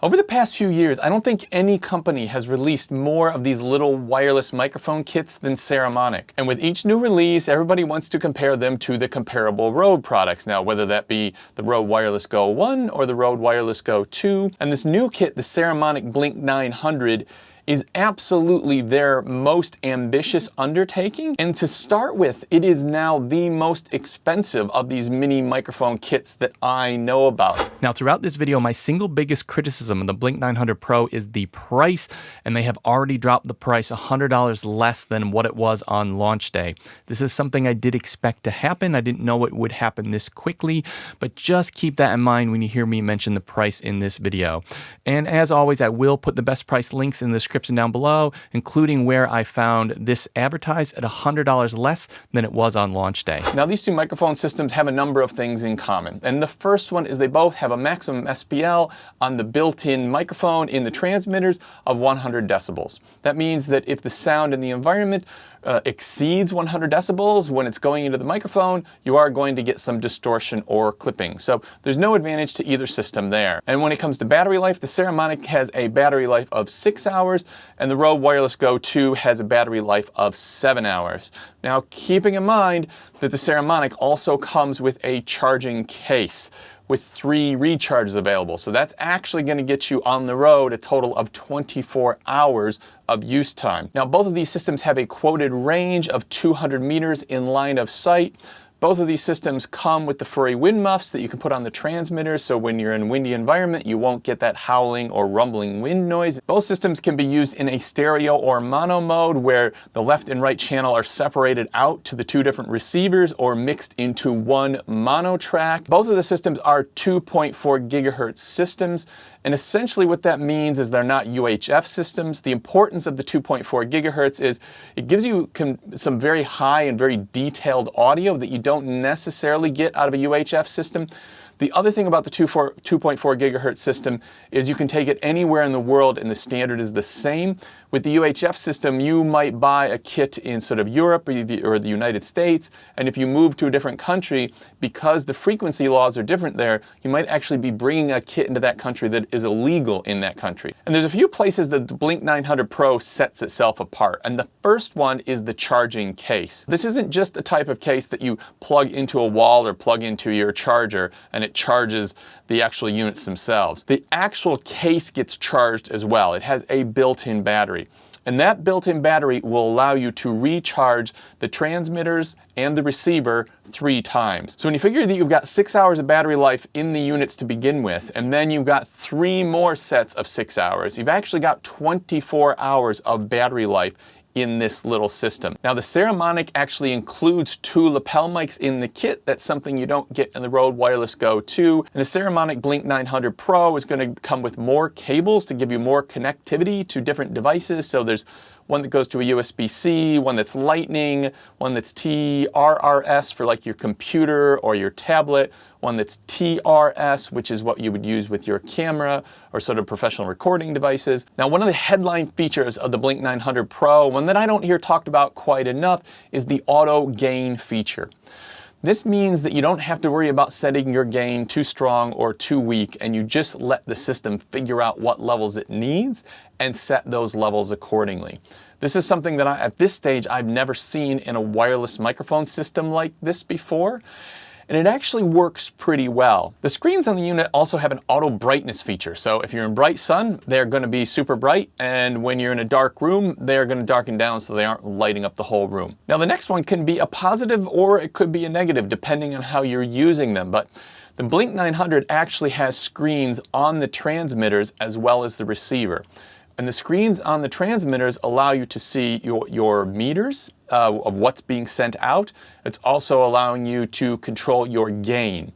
Over the past few years, I don't think any company has released more of these little wireless microphone kits than Saramonic. And with each new release, everybody wants to compare them to the comparable Rode products. Now, whether that be the Rode Wireless Go 1 or the Rode Wireless Go 2. And this new kit, the Saramonic Blink 900, is absolutely their most ambitious undertaking. And to start with, it is now the most expensive of these mini microphone kits that I know about. Now, throughout this video, my single biggest criticism of the Blink 900 Pro is the price, and they have already dropped the price $100 less than what it was on launch day. This is something I did expect to happen. I didn't know it would happen this quickly, but just keep that in mind when you hear me mention the price in this video. And as always, I will put the best price links in the description down below, including where I found this advertised at $100 less than it was on launch day. Now, these two microphone systems have a number of things in common. And the first one is they both have a maximum SPL on the built-in microphone in the transmitters of 100 decibels. That means that if the sound in the environment exceeds 100 decibels when it's going into the microphone, you are going to get some distortion or clipping. So there's no advantage to either system there. And when it comes to battery life, the Saramonic has a battery life of 6 hours, and the Rode Wireless Go 2 has a battery life of 7 hours. Now, keeping in mind that the Saramonic also comes with a charging case with 3 recharges available. So that's actually going to get you on the road a total of 24 hours of use time. Now, both of these systems have a quoted range of 200 meters in line of sight. Both of these systems come with the furry wind muffs that you can put on the transmitters, so when you're in a windy environment, you won't get that howling or rumbling wind noise. Both systems can be used in a stereo or mono mode, where the left and right channel are separated out to the 2 different receivers or mixed into one mono track. Both of the systems are 2.4 gigahertz systems. And essentially what that means is they're not UHF systems. The importance of the 2.4 gigahertz is it gives you some very high and very detailed audio that you don't necessarily get out of a UHF system. The other thing about the 2.4 gigahertz system is you can take it anywhere in the world and the standard is the same. With the UHF system, you might buy a kit in sort of Europe or the United States, and if you move to a different country, because the frequency laws are different there, you might actually be bringing a kit into that country that is illegal in that country. And there's a few places that the Blink 900 Pro sets itself apart, and the first one is the charging case. This isn't just a type of case that you plug into a wall or plug into your charger and it charges the actual units themselves. The actual case gets charged as well. It has a built-in battery. And that built-in battery will allow you to recharge the transmitters and the receiver 3 times. So when you figure that you've got 6 hours of battery life in the units to begin with, and then you've got 3 more sets of 6 hours, you've actually got 24 hours of battery life in this little system. Now, the Saramonic actually includes 2 lapel mics in the kit. That's something you don't get in the Rode Wireless Go 2. And the Saramonic Blink 900 Pro is going to come with more cables to give you more connectivity to different devices. So there's one that goes to a USB-C, one that's Lightning, one that's TRRS for like your computer or your tablet, one that's TRS, which is what you would use with your camera or sort of professional recording devices. Now, one of the headline features of the Blink 900 Pro, one that I don't hear talked about quite enough, is the auto gain feature. This means that you don't have to worry about setting your gain too strong or too weak, and you just let the system figure out what levels it needs and set those levels accordingly. This is something that at this stage I've never seen in a wireless microphone system like this before. And it actually works pretty well. The screens on the unit also have an auto brightness feature. So if you're in bright sun, they're going to be super bright. And when you're in a dark room, they're going to darken down so they aren't lighting up the whole room. Now, the next one can be a positive or it could be a negative depending on how you're using them. But the Blink 900 actually has screens on the transmitters as well as the receiver. And the screens on the transmitters allow you to see your meters of what's being sent out. It's also allowing you to control your gain.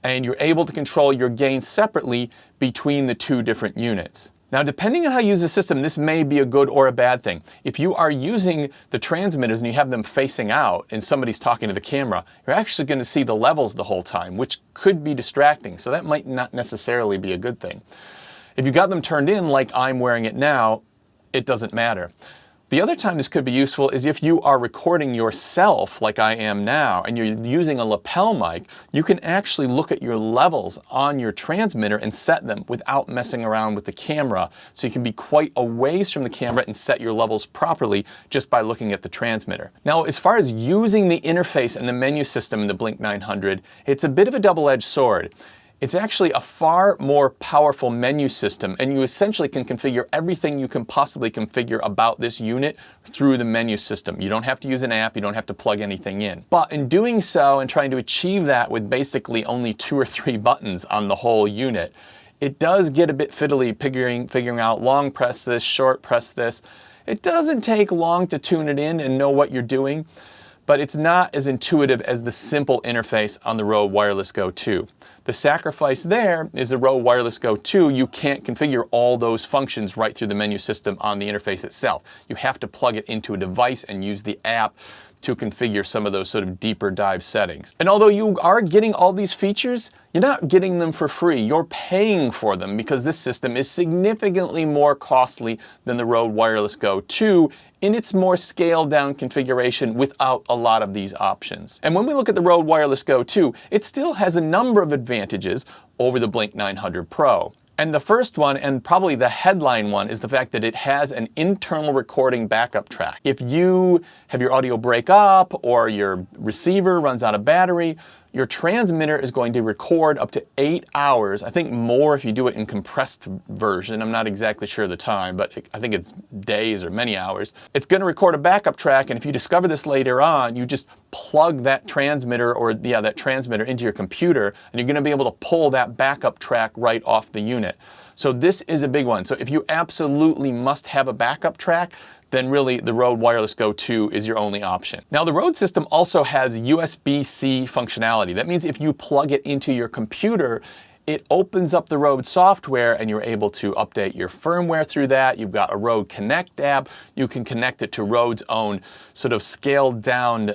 And you're able to control your gain separately between the 2 different units. Now, depending on how you use the system, this may be a good or a bad thing. If you are using the transmitters and you have them facing out and somebody's talking to the camera, you're actually going to see the levels the whole time, which could be distracting. So that might not necessarily be a good thing. If you got them turned in like I'm wearing it now, it doesn't matter. The other time this could be useful is if you are recording yourself like I am now and you're using a lapel mic, you can actually look at your levels on your transmitter and set them without messing around with the camera. So you can be quite a ways from the camera and set your levels properly just by looking at the transmitter. Now, as far as using the interface and the menu system in the Blink 900, it's a bit of a double-edged sword. It's actually a far more powerful menu system, and you essentially can configure everything you can possibly configure about this unit through the menu system. You don't have to use an app, you don't have to plug anything in. But in doing so and trying to achieve that with basically only 2 or 3 buttons on the whole unit, it does get a bit fiddly figuring out long press this, short press this. It doesn't take long to tune it in and know what you're doing, but it's not as intuitive as the simple interface on the Rode Wireless Go 2. The sacrifice there is the Rode Wireless Go 2, you can't configure all those functions right through the menu system on the interface itself. You have to plug it into a device and use the app to configure some of those sort of deeper dive settings. And although you are getting all these features, you're not getting them for free. You're paying for them because this system is significantly more costly than the Rode Wireless Go 2 in its more scaled down configuration without a lot of these options. And when we look at the Rode Wireless Go 2, it still has a number of advantages over the Blink 900 Pro. And the first one, and probably the headline one, is the fact that it has an internal recording backup track. If you have your audio break up or your receiver runs out of battery, your transmitter is going to record up to 8 hours. I think more if you do it in compressed version. I'm not exactly sure of the time, but I think it's days or many hours. It's going to record a backup track, and if you discover this later on, you just plug that transmitter into your computer, and you're going to be able to pull that backup track right off the unit. So this is a big one. So if you absolutely must have a backup track, then really the Rode Wireless Go 2 is your only option. Now the Rode system also has USB-C functionality. That means if you plug it into your computer, it opens up the Rode software and you're able to update your firmware through that. You've got a Rode Connect app. You can connect it to Rode's own sort of scaled down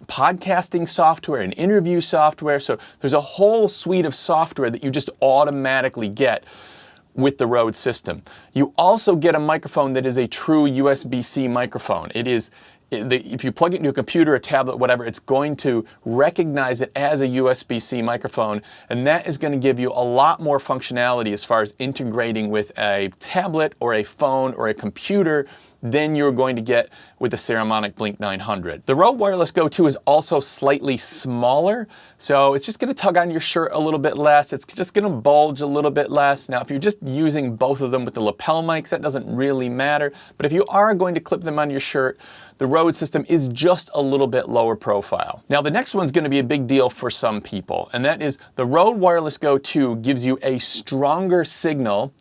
podcasting software and interview software. So there's a whole suite of software that you just automatically get with the Rode system. You also get a microphone that is a true USB-C microphone. If you plug it into a computer, a tablet, whatever, it's going to recognize it as a USB-C microphone, and that is going to give you a lot more functionality as far as integrating with a tablet or a phone or a computer than you're going to get with the Saramonic Blink 900. The Rode Wireless Go 2 is also slightly smaller, so it's just going to tug on your shirt a little bit less. It's just going to bulge a little bit less. Now, if you're just using both of them with the lapel mics, that doesn't really matter. But if you are going to clip them on your shirt, the Rode system is just a little bit lower profile. Now, the next one's going to be a big deal for some people, and that is the Rode Wireless Go 2 gives you a stronger signal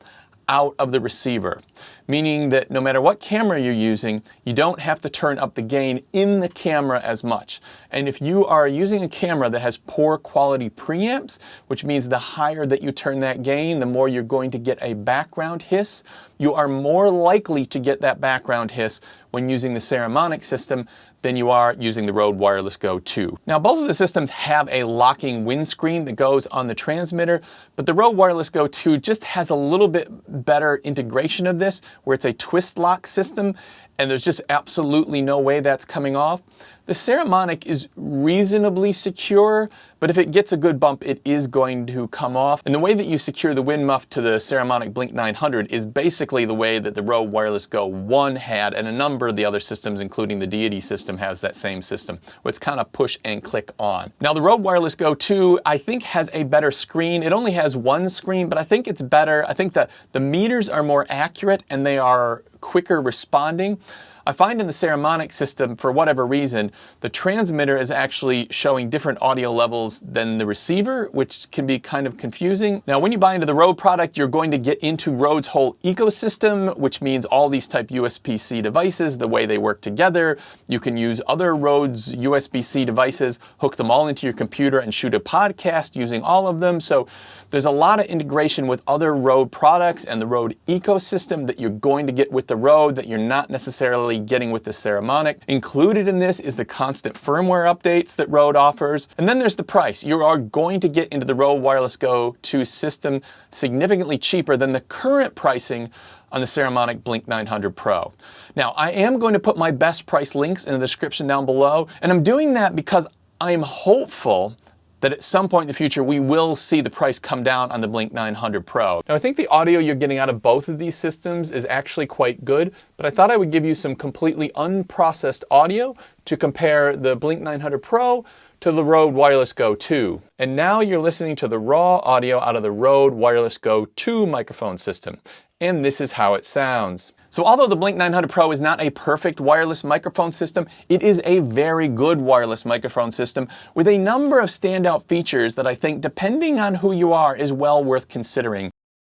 out of the receiver, meaning that no matter what camera you're using, you don't have to turn up the gain in the camera as much. And if you are using a camera that has poor quality preamps, which means the higher that you turn that gain, the more you're going to get a background hiss, you are more likely to get that background hiss when using the Saramonic system than you are using the Rode Wireless Go 2. Now, both of the systems have a locking windscreen that goes on the transmitter, but the Rode Wireless Go 2 just has a little bit better integration of this, where it's a twist lock system, and there's just absolutely no way that's coming off. The Saramonic is reasonably secure, but if it gets a good bump, it is going to come off. And the way that you secure the wind muff to the Saramonic Blink 900 is basically the way that the Rode Wireless Go 1 had, and a number of the other systems, including the Deity system, has that same system, where it's kind of push and click on. Now, the Rode Wireless Go 2, I think, has a better screen. It only has one screen, but I think it's better. I think that the meters are more accurate and they are quicker responding. I find in the Saramonic system, for whatever reason, the transmitter is actually showing different audio levels than the receiver, which can be kind of confusing. Now, when you buy into the Rode product, you're going to get into Rode's whole ecosystem, which means all these type USB-C devices, the way they work together. You can use other Rode's USB-C devices, hook them all into your computer and shoot a podcast using all of them. So there's a lot of integration with other Rode products and the Rode ecosystem that you're going to get with the Rode that you're not necessarily getting with the Saramonic. Included in this is the constant firmware updates that Rode offers. And then there's the price. You are going to get into the Rode Wireless Go 2 system significantly cheaper than the current pricing on the Saramonic Blink 900 Pro. Now, I am going to put my best price links in the description down below, and I'm doing that because I'm hopeful that at some point in the future we will see the price come down on the Blink 900 Pro. Now, I think the audio you're getting out of both of these systems is actually quite good, but I thought I would give you some completely unprocessed audio to compare the Blink 900 Pro to the Rode Wireless Go 2. And now you're listening to the raw audio out of the Rode Wireless Go 2 microphone system. And this is how it sounds. So although the Blink 900 Pro is not a perfect wireless microphone system, it is a very good wireless microphone system with a number of standout features that I think, depending on who you are, is well worth considering.